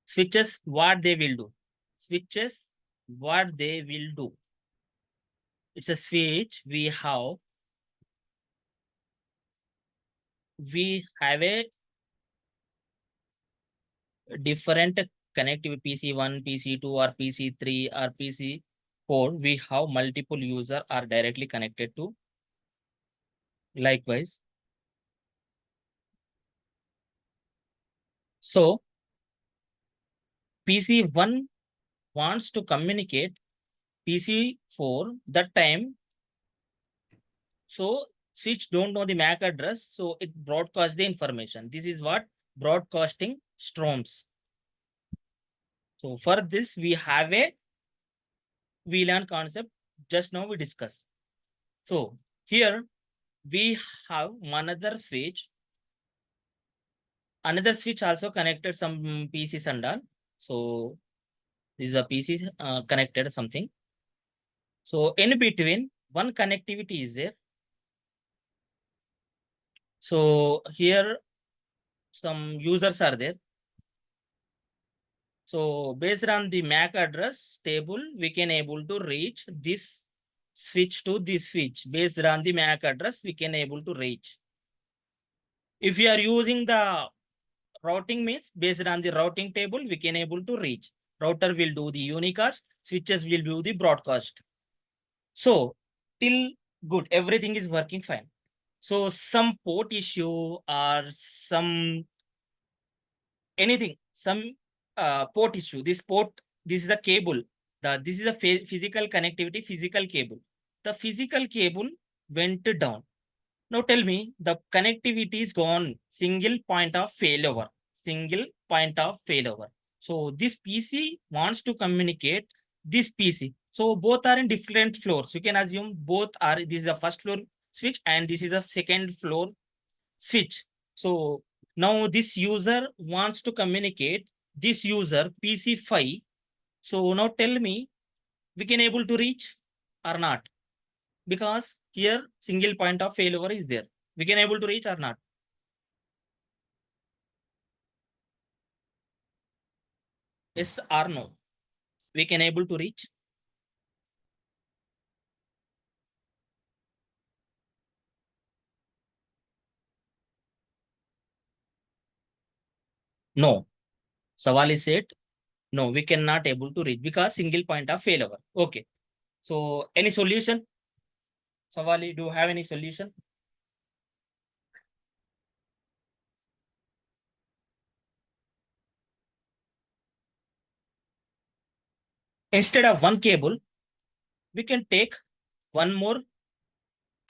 switches, what they will do. Switches, what they will do. It's a switch. We have a different connectivity PC1, PC2, or PC3, or PC4. We have multiple users are directly connected to. Likewise. So PC1 wants to communicate PC4 that time. So switch don't know the MAC address, so it broadcasts the information. This is what broadcasting storms. So for this, we have a VLAN concept. Just now we discuss. So here we have another switch. Another switch also connected some PCs and all. So this is a PC connected something. So in between, one connectivity is there. So here some users are there. So based on the MAC address table, we can able to reach this switch to this switch. Based on the MAC address, we can able to reach. If we are using the routing means based on the routing table, we can able to reach. Router will do the unicast, switches will do the broadcast. So till good, everything is working fine. So some port issue or some anything, some port issue. This is a cable. This is a physical connectivity, physical cable. The physical cable went down. Now tell me, the connectivity is gone. Single point of failover. Single point of failover. So this PC wants to communicate this PC. So both are in different floors. You can assume both are, this is a first floor switch and this is a second floor switch. So now this user wants to communicate this user PC5. So now tell me, we can able to reach or not? Because here single point of failure is there. We can able to reach or not? Yes or no? We can able to reach? No. Sawal is said, no, we cannot able to reach because single point of failure. Okay. So any solution? Sawali, do you have any solution? Instead of one cable, we can take one more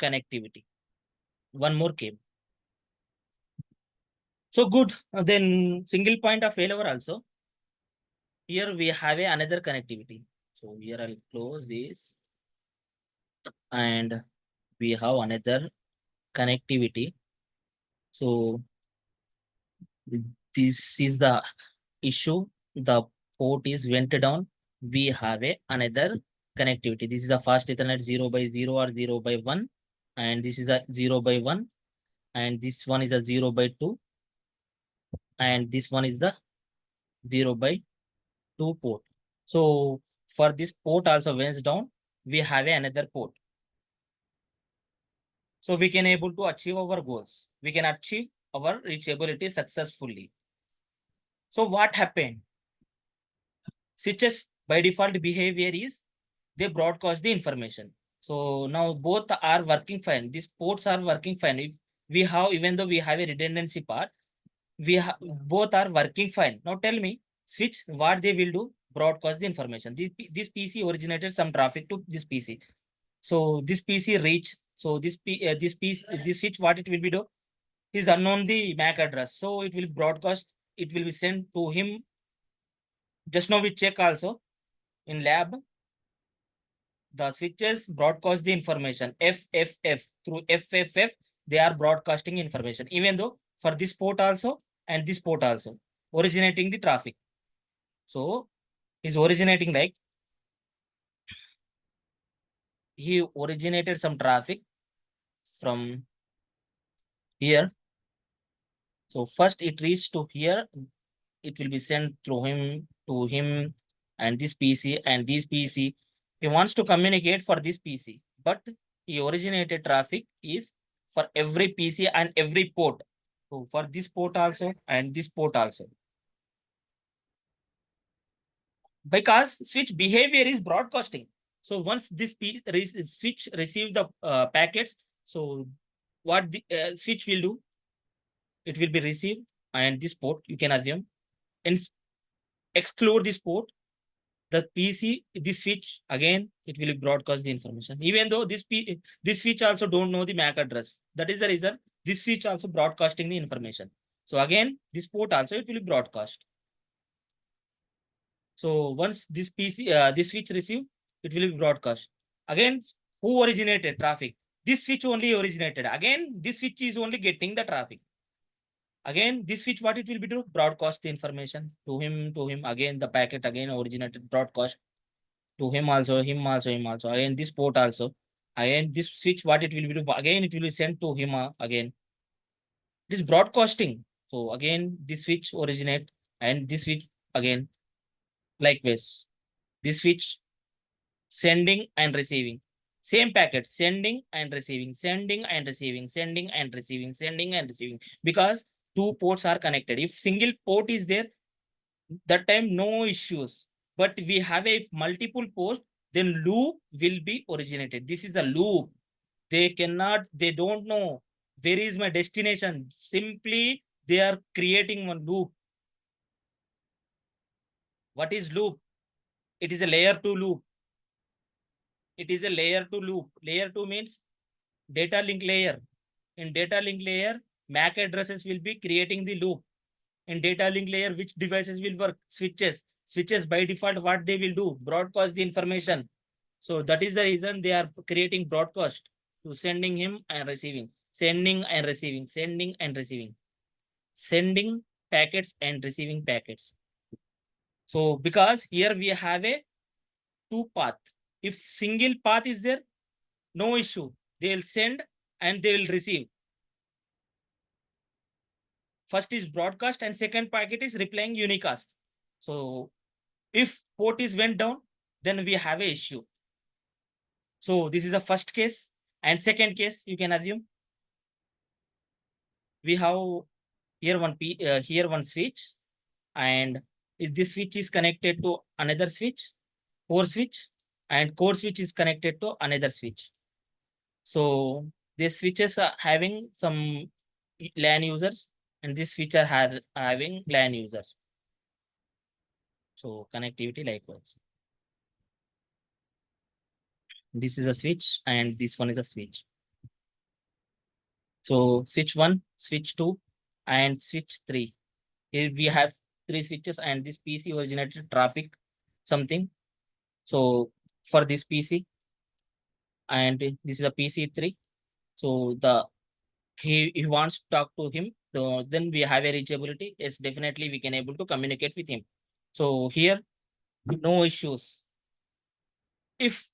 connectivity, one more cable. So good. Then single point of failure also. Here we have another connectivity. So here I'll close this and we have another connectivity. So this is the issue. The port is went down. We have another connectivity. This is the fast Ethernet 0/0 or 0/1. And this is a 0/1. And this one is a 0/2. And this one is the 0/2 port. So for this port also went down, we have another port. So we can able to achieve our goals. We can achieve our reachability successfully. So what happened? Switches by default behavior is they broadcast the information. So now both are working fine. These ports are working fine. If we have, even though we have a redundancy part, both are working fine. Now tell me, switch, what they will do? Broadcast the information. This PC originated some traffic to this PC. So this PC reach. So this switch, what it will be do? Is unknown the MAC address. So it will broadcast. It will be sent to him. Just now we check also in lab. The switches broadcast the information. FFF through FFF, they are broadcasting information. Even though for this port also and this port also originating the traffic. So is originating like he originated some traffic from here. So first it reaches to here, it will be sent through him to him and this PC and this PC. He wants to communicate for this PC, but he originated traffic is for every PC and every port. So for this port also and this port also. Because switch behavior is broadcasting. So once this switch receive the packets, so what the switch will do, it will be received and this port you can assume and exclude this port, the PC, this switch again, it will broadcast the information. Even though this switch also don't know the MAC address. That is the reason this switch also broadcasting the information. So again, this port also it will broadcast. So once this PC, this switch receive, it will be broadcast. Again, who originated traffic? This switch only originated. Again, this switch is only getting the traffic. Again, this switch, what it will be do? Broadcast the information to him. Again, the packet again originated broadcast to him also, him also, him also. Again, this port also. Again, this switch, what it will be do? Again, it will be sent to him again. It is broadcasting. So again, this switch originate and this switch again. Likewise, this switch sending and receiving. Same packet, sending and receiving, sending and receiving, sending and receiving, sending and receiving. Because two ports are connected. If single port is there, that time no issues. But we have a multiple ports, then loop will be originated. This is a loop. They don't know where is my destination. Simply they are creating one loop. What is loop? It is a layer 2 loop. It is a layer 2 loop. Layer 2 means data link layer. In data link layer, MAC addresses will be creating the loop. In data link layer, which devices will work? Switches. Switches by default, what they will do? Broadcast the information. So that is the reason they are creating broadcast to sending him and receiving, sending and receiving, sending and receiving, sending packets and receiving packets. So because here we have a two path. If single path is there, no issue. They will send and they will receive. First is broadcast and second packet is replying unicast. So if port is went down, then we have a issue. So this is the first case. And second case, you can assume we have here one switch, and if this switch is connected to another switch, core switch, and core switch is connected to another switch. So these switches are having some LAN users, and this switch are having LAN users. So connectivity likewise. This is a switch, and this one is a switch. So switch 1, switch 2, and switch 3. Here we have 3 switches, and this PC originated traffic something. So for this PC, and this is a PC3. So he wants to talk to him. So then we have a reachability. Yes, definitely we can able to communicate with him. So here, no issues. If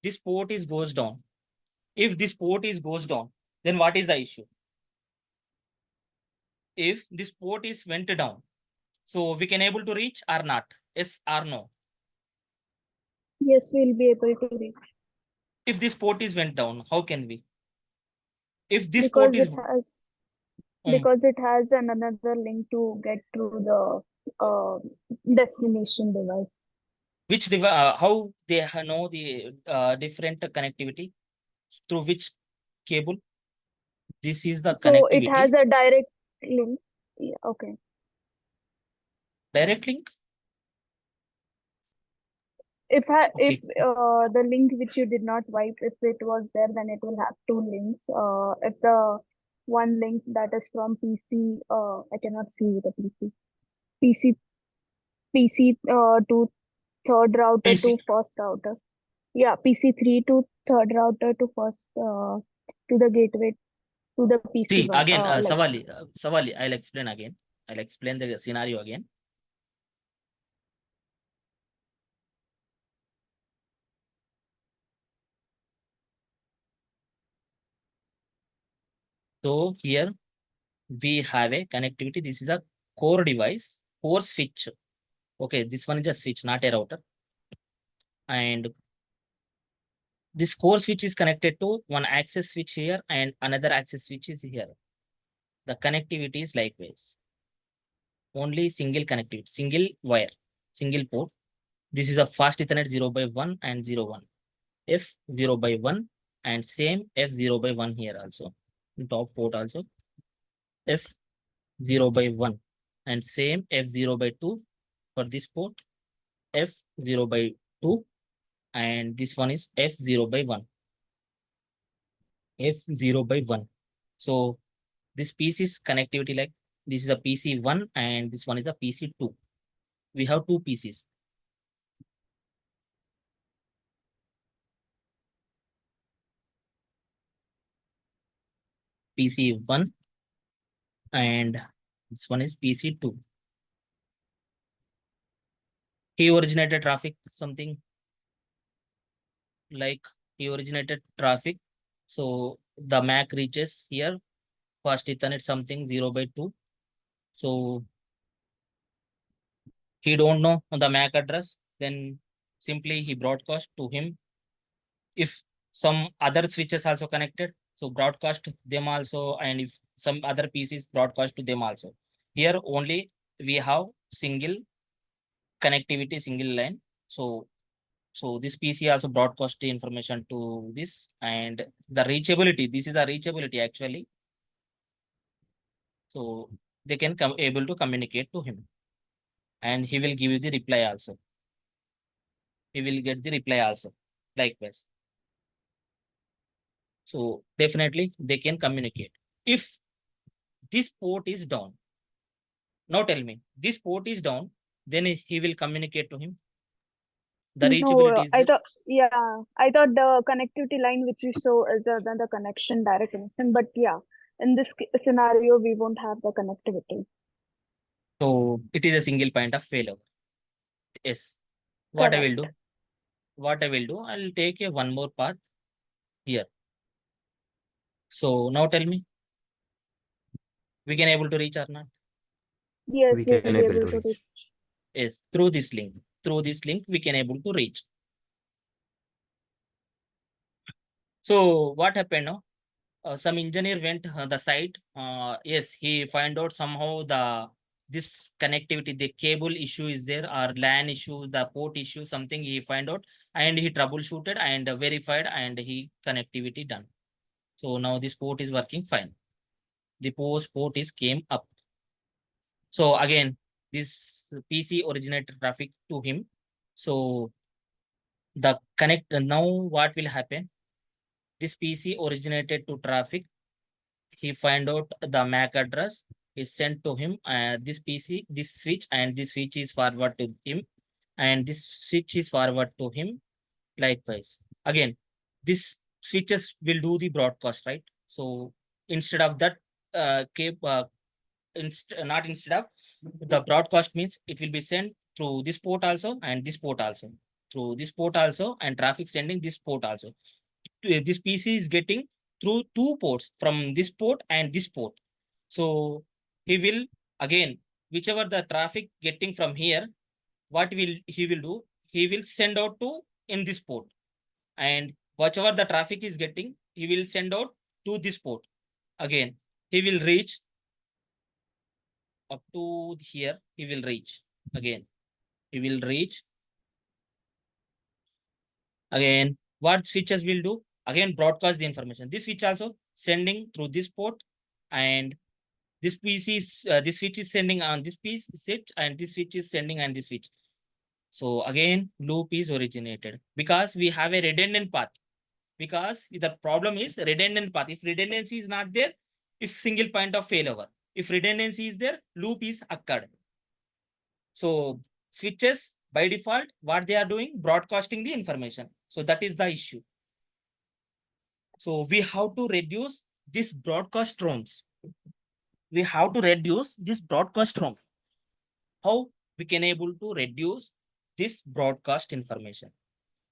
this port is goes down, if this port is goes down, then what is the issue? If this port is went down, so we can able to reach or not? Yes or no? Yes, we'll be able to reach If this port is went down, how can we? If this port because is um, it has another link to get through the destination device. which device, how they know the different connectivity through which cable? This is the So it has connectivity. a direct link. Yeah, okay. Direct link. If Okay. the link which you did not wipe, if it was there, then it will have two links. If the one link that is from PC, I cannot see the PC to third router to PC. first router. Yeah, PC3 to third router to first to the gateway to the See PC1. again, Like Savali. I'll explain again. I'll explain the scenario again. So here we have a connectivity. This is a core device, core switch. Okay, this one is a switch, not a router. And this core switch is connected to one access switch here and another access switch is here. The connectivity is likewise. Only single connectivity, single wire, single port. This is a fast Ethernet 0/1 and 0/1. F 0/1 and same F 0/1 here also. Top port also. F 0/1 and same F 0/2 for this port. F 0/2 and this one is F 0/1. F 0/1. So this piece is connectivity like this is a PC1 and this one is a PC2. We have two PCs. PC1 and this one is PC2. He originated traffic something like he originated traffic. So the MAC reaches here, fast Ethernet something 0/2. So he don't know the MAC address, then simply he broadcast to him. If some other switches also connected, so broadcast them also, and if some other PCs broadcast to them also. Here only we have single connectivity, single line. So this PC also broadcast the information to this and the reachability. This is the reachability actually. So they can come able to communicate to him, and he will give you the reply also. He will get the reply also, likewise. So definitely they can communicate. If this port is down, now tell me, this port is down, then he will communicate to him. The reachability No, is I there. thought, yeah, I thought the connectivity line which you show is the connection, direct connection. But yeah, in this scenario, we won't have the connectivity. So it is a single point of failure. Yes. What I will Correct. do? What I will do? I'll take a one more path here. So now tell me, we can able to reach or not? Yes, We we'll can be able able to to reach. reach. Yes, through this link. Through this link, we can able to reach. So what happened now? Some engineer went the site. Yes, he find out somehow this connectivity, the cable issue is there or LAN issue, the port issue, something he find out and he troubleshooted and verified and he connectivity done. So now this port is working fine. The port is came up. So again, this PC originated traffic to him. So the connect now what will happen? This PC originated to traffic. He find out the MAC address is sent to him. This PC, this switch, and this switch is forward to him, and this switch is forward to him. Likewise, again, this switches will do the broadcast, right? So instead of that, not instead of the broadcast means it will be sent through this port also and this port also, through this port also, and traffic sending this port also. This PC is getting through two ports from this port and this port. So he will again, whichever the traffic getting from here, what will he will do? He will send out to in this port, and whatever the traffic is getting, he will send out to this port. Again, he will reach up to here. He will reach again. He will reach again. What switches will do? Again, broadcast the information. This switch also sending through this port, and this PC is this switch is sending on this piece switch, and this switch is sending on this switch. So again, loop is originated because we have a redundant path. Because the problem is redundant path. If redundancy is not there, if single point of failover, if redundancy is there, loop is occurred. So switches by default, what they are doing, broadcasting the information. So that is the issue. So we have to reduce this broadcast roams. We have to reduce this broadcast roam. How we can able to reduce this broadcast information?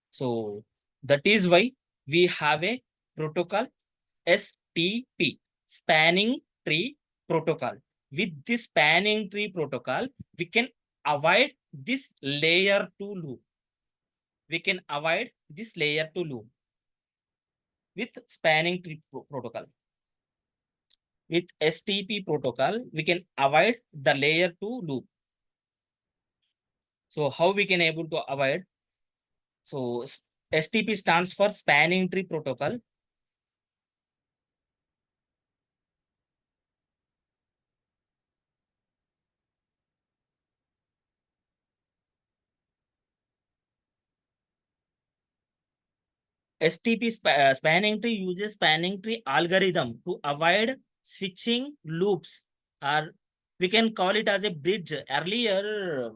So that is why we have a protocol STP, Spanning Tree protocol. With this spanning tree protocol, we can avoid this layer 2 loop. We can avoid this layer 2 loop with spanning tree protocol. With STP protocol, we can avoid the layer 2 loop. So how we can able to avoid? So STP stands for spanning tree protocol. STP spanning tree uses spanning tree algorithm to avoid switching loops, or we can call it as a bridge. Earlier,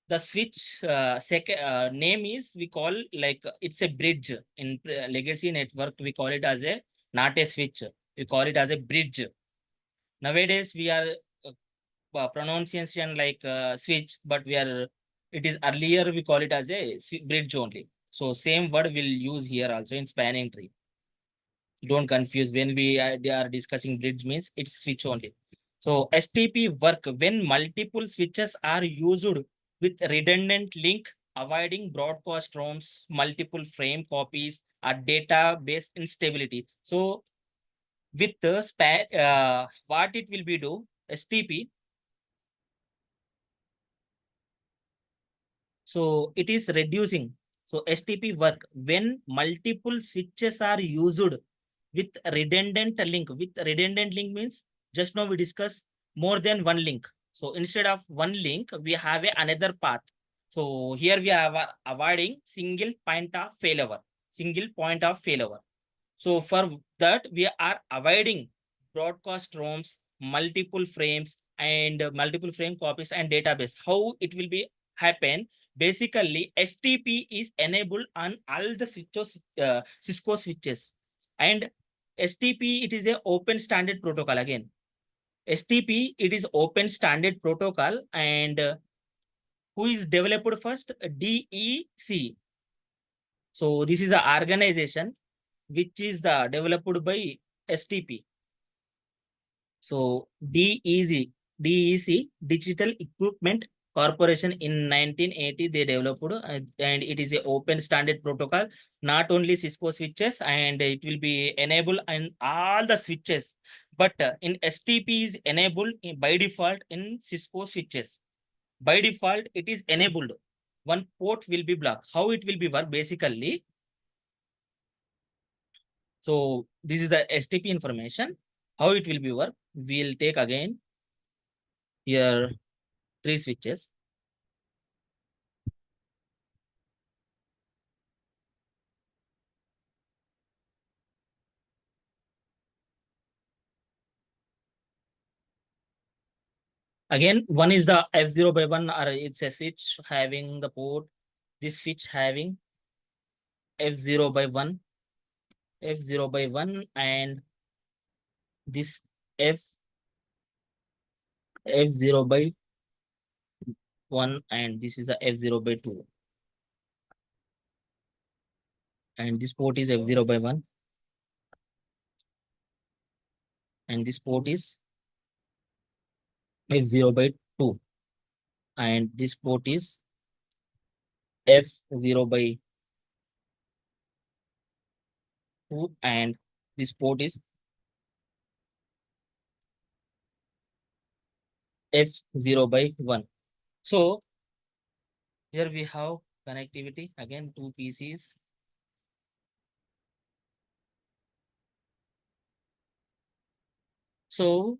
the switch second name is we call like it's a bridge in legacy network. We call it as a not a switch. We call it as a bridge. Nowadays we are pronunciation like switch, but we are it is earlier we call it as a bridge only. So same word we'll use here also in spanning tree. Don't confuse when they are discussing bridge means it's switch only. So STP work when multiple switches are used with redundant link, avoiding broadcast ROMs, multiple frame copies, or database instability. So with the what it will be do STP. So it is reducing. So STP work when multiple switches are used with redundant link. With redundant link means just now we discuss more than one link. So instead of one link, we have another path. So here we are avoiding single point of failure. Single point of failure. So for that, we are avoiding broadcast ROMs, multiple frames, and multiple frame copies and database. How it will be happen? Basically, STP is enabled on all the switches, Cisco switches, and STP it is a open standard protocol again. STP it is open standard protocol, and who is developed first? DEC. So this is an organization which is the developed by STP. So DEC, Digital Equipment Corporation in 1980, they developed and it is a open standard protocol, not only Cisco switches, and it will be enabled in all the switches. But in STP is enabled by default in Cisco switches. By default, it is enabled. One port will be blocked. How it will be work basically? So this is the STP information. How it will be work? We'll take again here 3 switches. Again, one is the F0 by 1, or it's a switch having the port. This switch having F0 by 1, F0 by 1, and this F0 by 1, and this is a F0 by 2. And this port is F0 by 1. And this port is F0 by 2. And this port is F0 by 2. And this port is F0 by 1. So here we have connectivity. Again, 2 PCs. So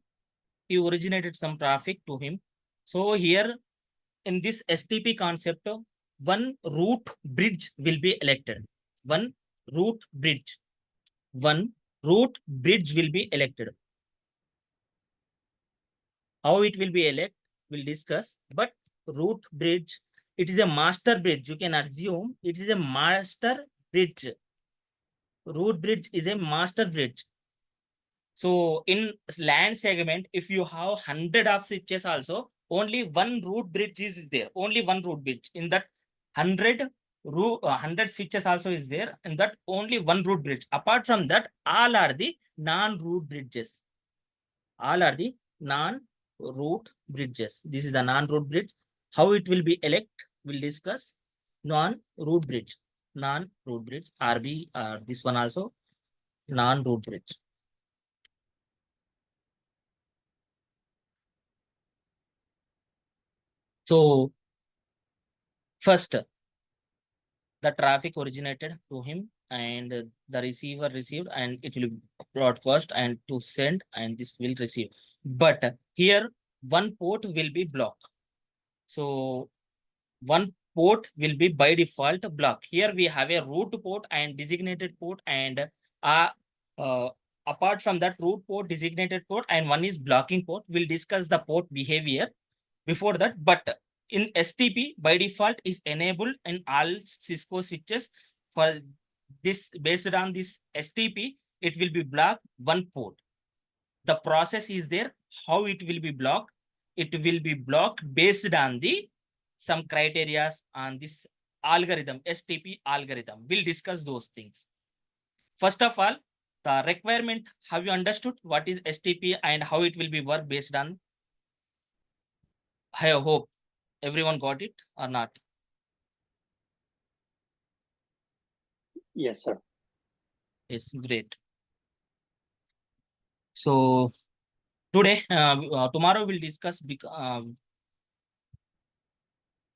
he originated some traffic to him. So here in this STP concept, one root bridge will be elected. One root bridge. One root bridge will be elected. How it will be elected, we'll discuss. But root bridge, it is a master bridge. You can assume it is a master bridge. Root bridge is a master bridge. So in LAN segment, if you have 100 of switches also, only one root bridge is there. Only one root bridge. In that 100 switches also is there. In that only one root bridge. Apart from that, all are the non-root bridges. All are the non-root bridges. This is the non-root bridge. How it will be elect, we'll discuss. Non-root bridge, non-root bridge, RB, this one also, non-root bridge. So first, the traffic originated to him and the receiver received and it will broadcast and to send and this will receive. But here one port will be blocked. So one port will be by default block. Here we have a root port and designated port and uh, apart from that root port, designated port and one is blocking port. We'll discuss the port behavior before that, but in STP by default is enabled in all Cisco switches. For this, based on this STP, it will be blocked one port. The process is there, how it will be blocked. It will be blocked based on the some criteria on this algorithm, STP algorithm. We'll discuss those things. First of all, the requirement, have you understood what is STP and how it will be work based on? I hope everyone got it or not. Yes, sir. Yes, great. So today, tomorrow we'll discuss